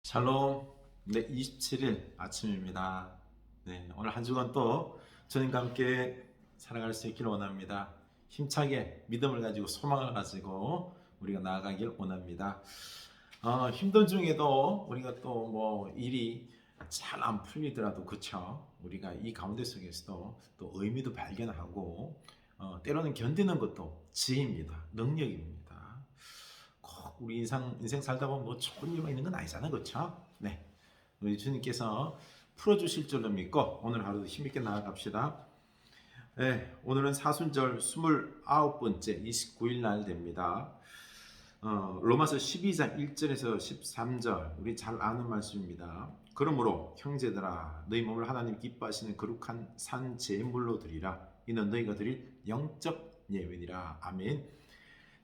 샬롬. 네, 27일 아침입니다. 네, 오늘 한 주간 또 주님과 함께 살아갈 수 있기를 원합니다. 힘차게 믿음을 가지고 소망을 가지고 우리가 나아가길 원합니다. 힘든 중에도 우리가 또 뭐 일이 잘 안 풀리더라도 그쵸? 우리가 이 가운데 속에서도 또 의미도 발견하고 때로는 견디는 것도 지혜입니다. 능력입니다. 꼭 우리 인생 살다 보면 뭐 좋은 일만 있는 건 아니잖아요, 그렇죠? 네, 우리 주님께서 풀어주실 줄로 믿고 오늘 하루도 힘있게 나아갑시다. 네, 오늘은 사순절 29번째 29일 날 됩니다. 로마서 12장 1절에서 13절 우리 잘 아는 말씀입니다. 그러므로 형제들아 너희 몸을 하나님 기뻐하시는 거룩한 산 제물로 드리라. 이는 너희가 드릴 영적 예배니라. 아멘.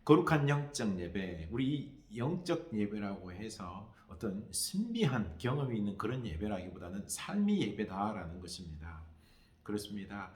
거룩한 영적 예배, 우리 영적 예배라고 해서 어떤 신비한 경험이 있는 그런 예배라기보다는 삶의 예배다라는 것입니다. 그렇습니다.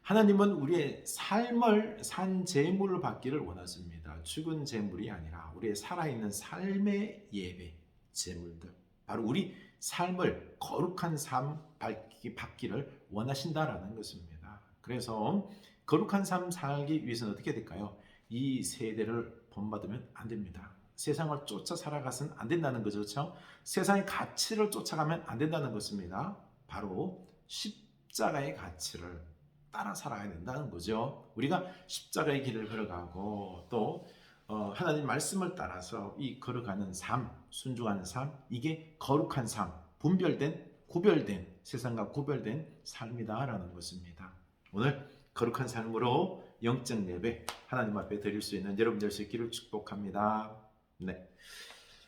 하나님은 우리의 삶을 산 제물로 받기를 원하십니다. 죽은 제물이 아니라 우리의 살아있는 삶의 예배, 제물들. 바로 우리 삶을 거룩한 삶 받기를 원하신다라는 것입니다. 그래서 거룩한 삶 살기 위해서는 어떻게 될까요? 이 세대를 본받으면 안 됩니다. 세상을 쫓아 살아가서는 안 된다는 거죠. 그렇죠? 세상의 가치를 쫓아가면 안 된다는 것입니다. 바로 십자가의 가치를 따라 살아야 된다는 거죠. 우리가 십자가의 길을 걸어가고 또 하나님 말씀을 따라서 이 걸어가는 삶, 순종하는 삶, 이게 거룩한 삶, 분별된, 구별된, 세상과 구별된 삶이다라는 것입니다. 오늘 거룩한 삶으로 영적 예배 하나님 앞에 드릴 수 있는 여러분 될 수 있기를 축복합니다. 네,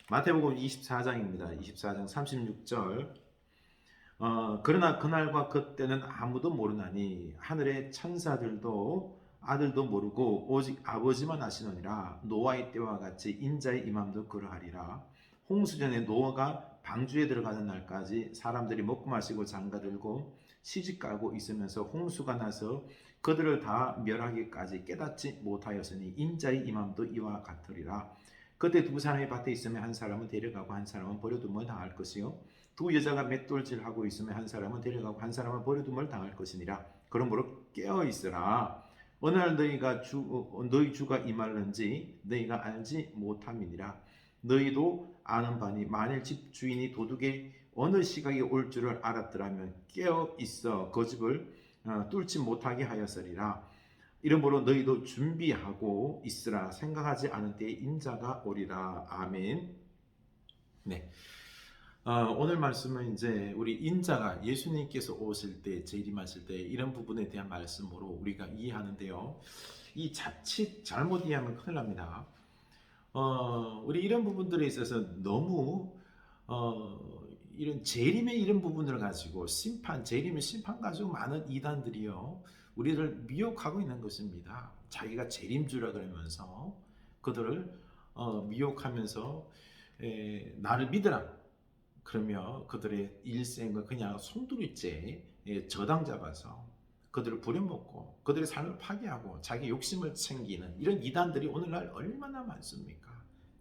마태복음 24장입니다. 24장 36절. 그러나 그날과 그때는 아무도 모르나니 하늘의 천사들도 아들도 모르고 오직 아버지만 아시느니라. 노아의 때와 같이 인자의 임함도 그러하리라. 홍수전에 노아가 방주에 들어가는 날까지 사람들이 먹고 마시고 장가들고 시집가고 있으면서 홍수가 나서 그들을 다 멸하기까지 깨닫지 못하였으니 인자의 임함도 이와 같으리라. 그때 두 사람이 밭에 있으면 한 사람은 데려가고 한 사람은 버려두면 당할 것이요 두 여자가 맷돌질하고 있으면 한 사람은 데려가고 한 사람은 버려둠을 당할 것이니라. 그러므로 깨어 있으라. 어느 날 너희 주가 임할는지 너희가 알지 못함이니라. 너희도 아는 바니 만일 집 주인이 도둑의 어느 시각에 올 줄을 알았더라면 깨어 있어 그 집을 뚫지 못하게 하였으리라. 이러므로 너희도 준비하고 있으라. 생각하지 않은 때에 인자가 오리라. 아멘. 네. 오늘 말씀은 이제 우리 인자가 예수님께서 오실 때, 재림하실 때 이런 부분에 대한 말씀으로 우리가 이해하는데요. 이 자칫 잘못 이해하면 큰일 납니다. 우리 이런 부분들에 있어서 너무 이런 재림의 이런 부분을 가지고 재림의 심판 가지고 많은 이단들이요 우리를 미혹하고 있는 것입니다. 자기가 재림주라 그러면서 그들을 미혹하면서 나를 믿으라. 그러며 그들의 일생을 그냥 송두리째 저당 잡아서 그들을 부려먹고 그들의 삶을 파괴하고 자기 욕심을 챙기는 이런 이단들이 오늘날 얼마나 많습니까?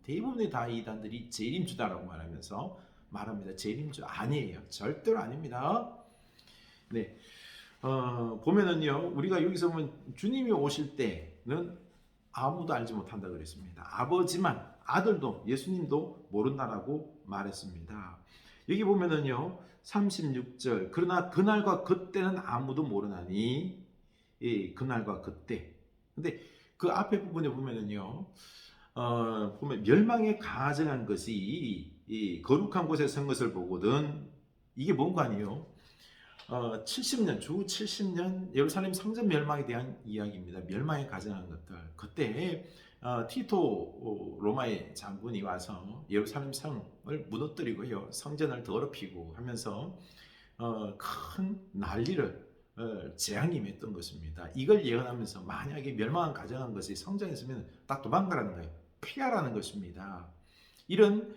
대부분의 다 이단들이 재림주다라고 말합니다. 재림주 아니에요. 절대로 아닙니다. 네, 보면은요, 우리가 여기서 보면 주님이 오실 때는 아무도 알지 못한다 그랬습니다. 아버지만, 아들도 예수님도 모른다라고 말했습니다. 여기 보면은요 36절 그러나 그날과 그때는 아무도 모르나니 그날과 그때. 근데 그 앞에 부분에 보면은요 보면 멸망에 가증한 것이 이 거룩한 곳에 선 것을 보거든. 이게 뭔가 아니에요. 70년, 주 70년 예루살렘 성전 멸망에 대한 이야기입니다. 멸망에 가증한 것들. 그때 티토 로마의 장군이 와서 예루살렘 성을 무너뜨리고요. 성전을 더럽히고 하면서 큰 난리를 재앙이 맺던 것입니다. 이걸 예언하면서 만약에 멸망을 가정한 것이 성전에 있으면 딱 도망가라는 거예요. 피하라는 것입니다. 이런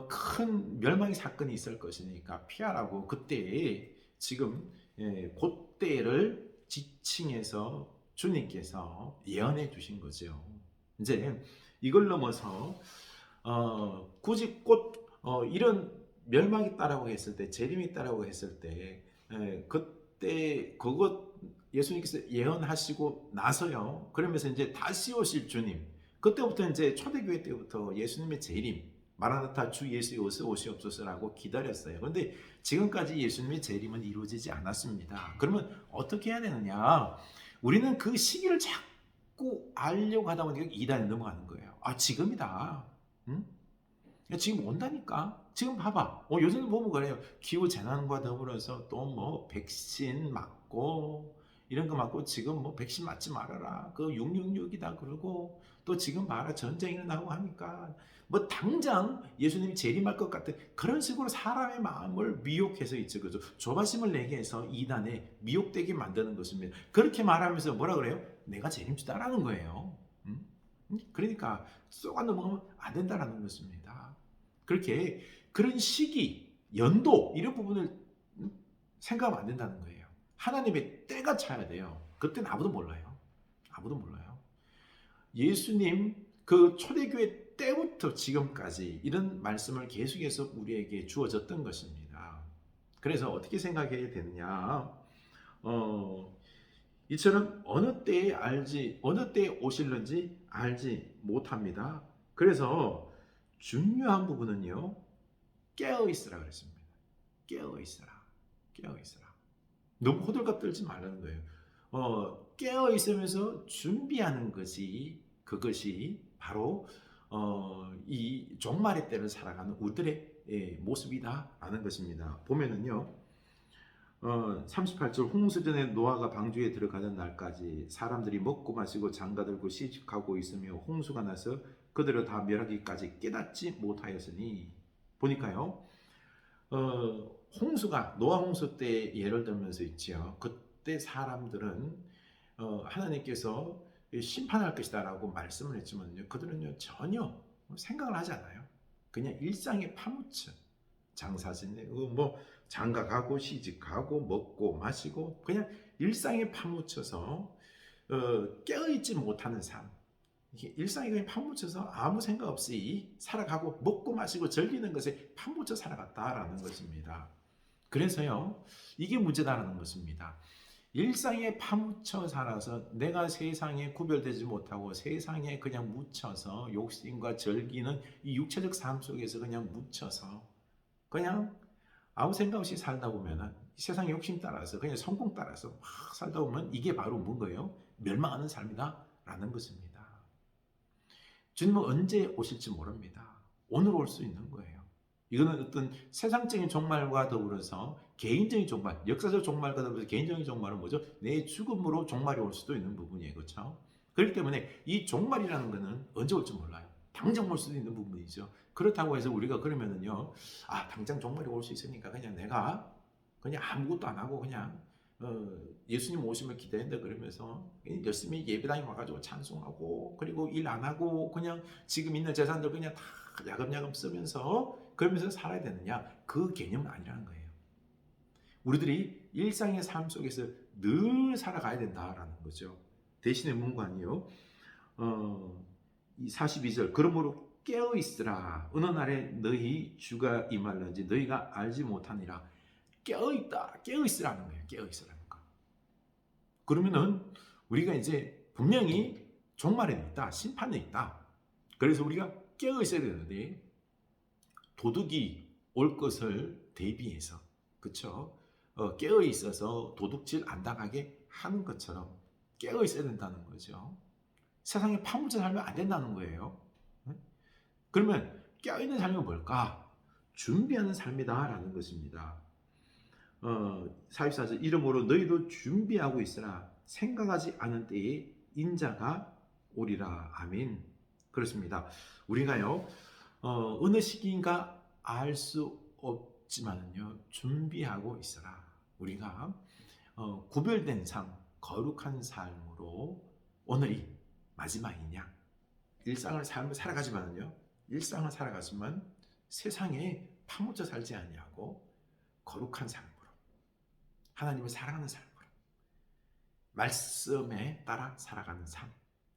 큰 멸망의 사건이 있을 것이니까 피하라고 그때 지금 그때를 지칭해서 주님께서 예언해 주신 거죠. 이제 이걸 넘어서 굳이 꼭 이런 멸망이 있다라고 했을 때, 재림이 있다라고 했을 때, 그때 그것 예수님께서 예언하시고 나서요. 그러면서 이제 다시 오실 주님. 그때부터 이제 초대교회 때부터 예수님의 재림, 마라나타 주 예수의 어서 오시옵소서라고 기다렸어요. 그런데 지금까지 예수님의 재림은 이루어지지 않았습니다. 그러면 어떻게 해야 되느냐? 우리는 그 시기를 자꾸 알려고 하다 보니까 이단에 넘어가는 거예요. 아, 지금이다. 응? 지금 온다니까. 지금 봐봐. 요즘 보면 그래요. 기후 재난과 더불어서 또 뭐 백신 맞고 이런 거 맞고 지금 뭐 백신 맞지 말아라. 그 666이다 그러고 또 지금 봐라 전쟁이 일어나고 하니까 뭐 당장 예수님이 재림할 것 같은 그런 식으로 사람의 마음을 미혹해서 있죠. 그죠? 조바심을 내게 해서 이단에 미혹되게 만드는 것입니다. 그렇게 말하면서 뭐라 그래요? 내가 재림주다라는 거예요. 음? 그러니까 쏘아 넘어가면 안 된다라는 것입니다. 그렇게 그런 시기, 연도 이런 부분을 생각하면 안 된다는 거예요. 하나님의 때가 차야 돼요. 그때는 아무도 몰라요. 아무도 몰라요. 예수님 그 초대교회 때부터 지금까지 이런 말씀을 계속해서 우리에게 주어졌던 것입니다. 그래서 어떻게 생각해야 되느냐? 이처럼 어느 때에 오실는지 알지 못합니다. 그래서 중요한 부분은요, 깨어 있으라 그랬습니다. 깨어 있으라. 깨어 있으라. 너무 호들갑 떨지 말라는 거예요. 깨어 있으면서 준비하는 것이 그것이 바로 이 종말의 때를 살아가는 우리들의 모습이다라는 것입니다. 보면은요. 38절 홍수전에 노아가 방주에 들어가는 날까지 사람들이 먹고 마시고 장가들고 시집가고 있으며 홍수가 나서 그들을 다 멸하기까지 깨닫지 못하였으니 보니까요. 홍수가 노아 홍수 때 예를 들면서 있지요. 그때 사람들은 하나님께서 심판할 것이다라고 말씀을 했지만요. 그들은요 전혀 생각을 하지 않아요. 그냥 일상에 파묻혀 장사 지내고 뭐 장가 가고 시집 가고 먹고 마시고 그냥 일상에 파묻혀서 깨어있지 못하는 삶. 일상에 그냥 파묻혀서 아무 생각 없이 살아가고 먹고 마시고 즐기는 것에 파묻혀 살아갔다라는 것입니다. 그래서요, 이게 문제다라는 것입니다. 일상에 파묻혀 살아서 내가 세상에 구별되지 못하고 세상에 그냥 묻혀서 욕심과 즐기는 이 육체적 삶 속에서 그냥 묻혀서 그냥 아무 생각 없이 살다 보면은 세상 욕심 따라서 그냥 성공 따라서 막 살다 보면 이게 바로 뭔가요? 멸망하는 삶이다라는 것입니다. 주님은 언제 오실지 모릅니다. 오늘 올 수 있는 거예요. 이거는 어떤 세상적인 종말과 더불어서 개인적인 종말, 역사적 종말과 더불어서 개인적인 종말은 뭐죠? 내 죽음으로 종말이 올 수도 있는 부분이에요. 그렇죠? 그렇기 때문에 이 종말이라는 것은 언제 올지 몰라요. 당장 올 수도 있는 부분이죠. 그렇다고 해서 우리가 그러면은요, 당장 종말이 올 수 있으니까 그냥 내가 그냥 아무것도 안 하고 그냥 예수님 오심을 기대한다 그러면서 열심히 예배당에 와가지고 찬송하고 그리고 일 안 하고 그냥 지금 있는 재산들 그냥 다 야금야금 쓰면서 그러면서 살아야 되느냐? 그 개념은 아니라는 거예요. 우리들이 일상의 삶 속에서 늘 살아가야 된다라는 거죠. 대신에 문관이요. 이 42절 그러므로 깨어 있으라 어느 날에 너희 주가 임할는지 너희가 알지 못하니라. 깨어 있다. 깨어 있으라는 거예요. 깨어 있으라는 거. 그러면은 우리가 이제 분명히 종말에 있다. 심판에 있다. 그래서 우리가 깨어 있어야 되는데 도둑이 올 것을 대비해서 그쵸? 깨어 있어서 도둑질 안 당하게 하는 것처럼 깨어 있어야 된다는 거죠. 세상에 파묻혀 살면 안 된다는 거예요. 그러면 깨어 있는 삶이 뭘까? 준비하는 삶이다라는 것입니다. 44절 이러므로 너희도 준비하고 있으라 생각하지 않은 때에 인자가 오리라. 아멘. 그렇습니다. 우리가요 어느 시기인가 알 수 없지만요 준비하고 있어라. 우리가 구별된 삶, 거룩한 삶으로 오늘이 마지막이냐? 일상을 살아가지만요 일상을 살아가지만 세상에 파묻혀 살지 않냐고 거룩한 삶으로 하나님을 사랑하는 삶으로 말씀에 따라 살아가는 삶,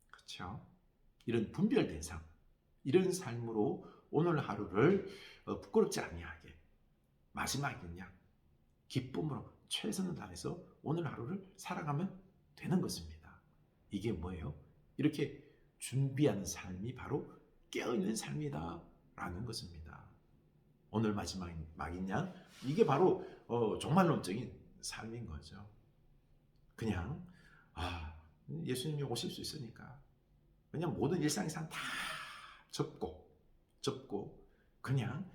그렇죠? 이런 분별된 삶, 이런 삶으로 오늘 하루를 부끄럽지 아니하게 마지막이냐 기쁨으로 최선을 다해서 오늘 하루를 살아가면 되는 것입니다. 이게 뭐예요? 이렇게 준비하는 삶이 바로 깨어있는 삶이다 라는 것입니다. 오늘 마지막이냐? 이게 바로 종말론적인 삶인 거죠. 그냥 예수님이 오실 수 있으니까 그냥 모든 일상상 다 접고 그냥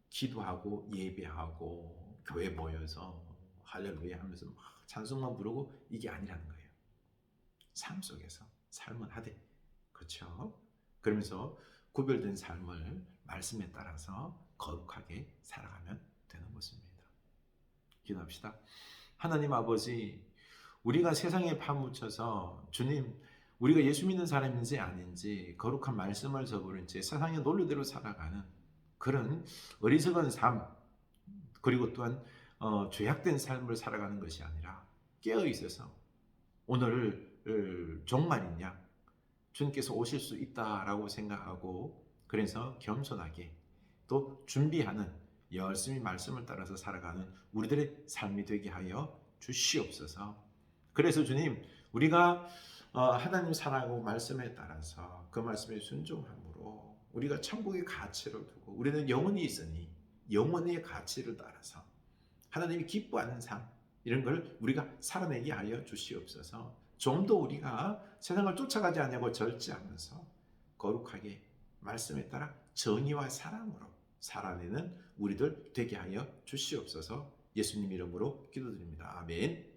기도하고 예배하고 교회 모여서 할렐루야 하면서 막 찬송만 부르고 이게 아니라는 거예요. 삶 속에서 삶은 하되 그렇죠? 그러면서 구별된 삶을 말씀에 따라서 거룩하게 살아가면 되는 것입니다. 기도합시다. 하나님 아버지, 우리가 세상에 파묻혀서 주님, 우리가 예수 믿는 사람인지 아닌지 거룩한 말씀을 저버린 채 세상의 논리대로 살아가는 그런 어리석은 삶, 그리고 또한 죄악된 삶을 살아가는 것이 아니라 깨어 있어서 오늘을 종말이냐 주님께서 오실 수 있다라고 생각하고 그래서 겸손하게 또 준비하는 열심히 말씀을 따라서 살아가는 우리들의 삶이 되게 하여 주시옵소서. 그래서 주님, 우리가 하나님 사랑하고 말씀에 따라서 그 말씀에 순종함으로 우리가 천국의 가치를 두고 우리는 영원히 있으니 영원의 가치를 따라서 하나님이 기뻐하는 삶 이런 걸 우리가 살아내게 하여 주시옵소서. 좀 더 우리가 세상을 쫓아가지 않냐고 절제하면서 거룩하게 말씀에 따라 정의와 사랑으로 살아내는 우리들 되게 하여 주시옵소서. 예수님 이름으로 기도드립니다. 아멘.